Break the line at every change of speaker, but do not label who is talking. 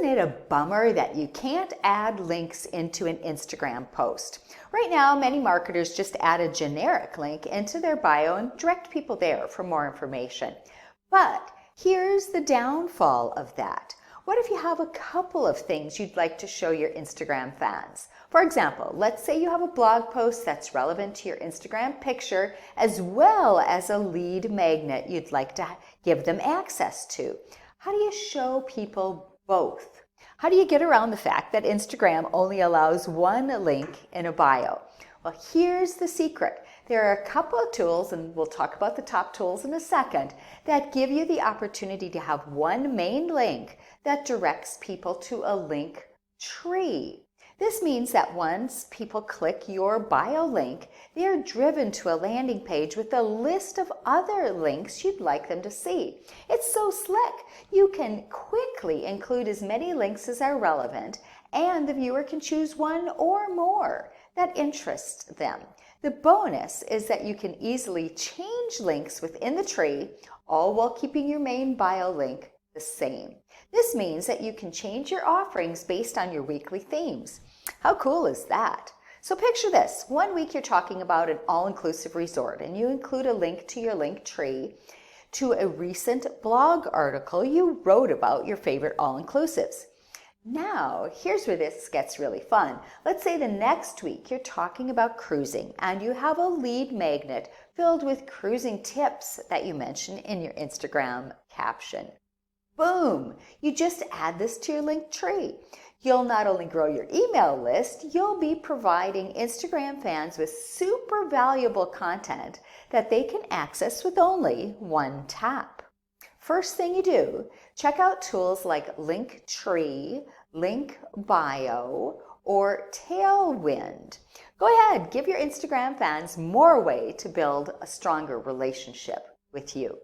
Isn't it a bummer that you can't add links into an Instagram post? Right now, many marketers just add a generic link into their bio and direct people there for more information. But here's the downfall of that. What if you have a couple of things you'd like to show your Instagram fans? For example, let's say you have a blog post that's relevant to your Instagram picture as well as a lead magnet you'd like to give them access to. How do you show people both? How do you get around the fact that Instagram only allows one link in a bio? Well, here's the secret. There are a couple of tools, and we'll talk about the top tools in a second, that give you the opportunity to have one main link that directs people to a link tree. This means that once people click your bio link, they are driven to a landing page with a list of other links you'd like them to see. It's so slick. You can quickly include as many links as are relevant, and the viewer can choose one or more that interests them. The bonus is that you can easily change links within the tree, all while keeping your main bio link the same. This means that you can change your offerings based on your weekly themes. How cool is that? So picture this. One week you're talking about an all-inclusive resort and you include a link to your link tree to a recent blog article you wrote about your favorite all-inclusives. Now, here's where this gets really fun. Let's say the next week you're talking about cruising and you have a lead magnet filled with cruising tips that you mention in your Instagram caption. Boom! You just add this to your link tree. You'll not only grow your email list, you'll be providing Instagram fans with super valuable content that they can access with only one tap. First thing you do, check out tools like Linktree, Link Bio, or Tailwind. Go ahead, give your Instagram fans more way to build a stronger relationship with you.